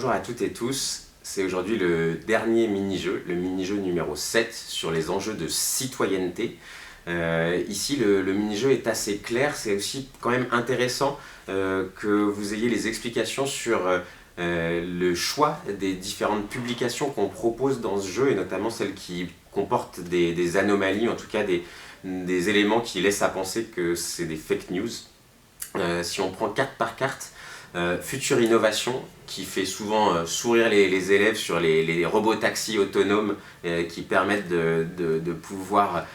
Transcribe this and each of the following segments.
Bonjour à toutes et tous, c'est aujourd'hui le dernier mini-jeu, le mini-jeu numéro 7 sur les enjeux de citoyenneté. Ici le mini-jeu est assez clair, c'est aussi quand même intéressant que vous ayez les explications sur le choix des différentes publications qu'on propose dans ce jeu et notamment celles qui comportent des anomalies, en tout cas des éléments qui laissent à penser que c'est des fake news. Si on prend carte par carte, Future Innovation qui fait souvent sourire les élèves sur les robots taxis autonomes qui permettent de pouvoir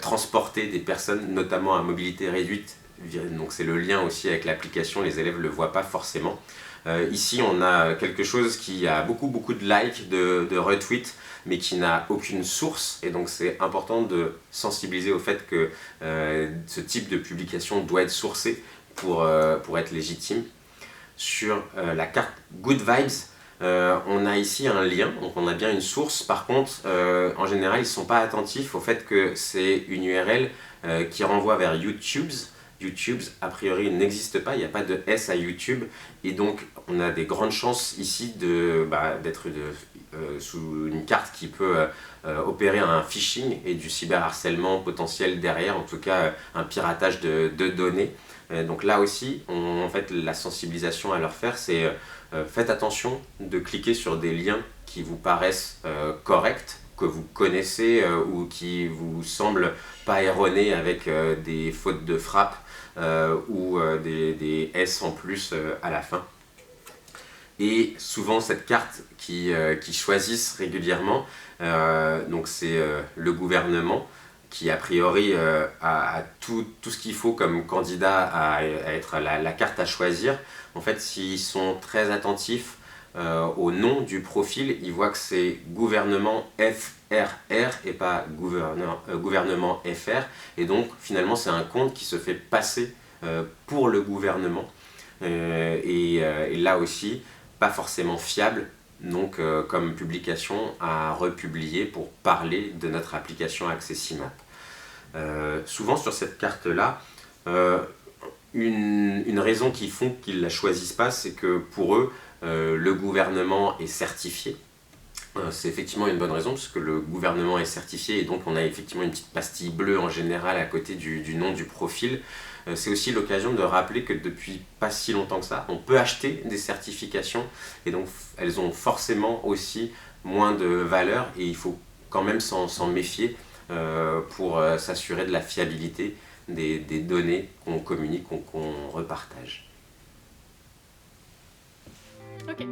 transporter des personnes notamment à mobilité réduite. Donc c'est le lien aussi avec l'application, les élèves ne le voient pas forcément. Ici on a quelque chose qui a beaucoup de likes, de retweets, mais qui n'a aucune source, et donc c'est important de sensibiliser au fait que ce type de publication doit être sourcé pour être légitime. Sur la carte Good Vibes, on a ici un lien, donc on a bien une source. Par contre, en général, ils ne sont pas attentifs au fait que c'est une URL qui renvoie vers YouTube. YouTube, a priori, n'existe pas, il n'y a pas de S à YouTube, et donc on a des grandes chances ici d'être sous une carte qui peut opérer un phishing et du cyberharcèlement potentiel derrière, en tout cas un piratage de données. Donc là aussi, en fait, la sensibilisation à leur faire, c'est faites attention de cliquer sur des liens qui vous paraissent corrects, que vous connaissez ou qui vous semblent pas erronés avec des fautes de frappe ou des S en plus à la fin. Et souvent cette carte qui choisissent régulièrement, donc c'est le gouvernement qui a priori a tout ce qu'il faut comme candidat à être la carte à choisir. En fait, s'ils sont très attentifs au nom du profil, ils voient que c'est gouvernement FRR et pas gouvernement FR, et donc finalement c'est un compte qui se fait passer pour le gouvernement, et là aussi pas forcément fiable, donc comme publication à republier pour parler de notre application Accessimap. Souvent sur cette carte là, une raison qui font qu'ils ne la choisissent pas, c'est que pour eux le gouvernement est certifié. C'est effectivement une bonne raison, parce que le gouvernement est certifié et donc on a effectivement une petite pastille bleue en général à côté du nom du profil. C'est aussi l'occasion de rappeler que depuis pas si longtemps que ça, on peut acheter des certifications, et donc elles ont forcément aussi moins de valeur, et il faut quand même s'en méfier pour s'assurer de la fiabilité des données qu'on communique ou qu'on repartage. Ok.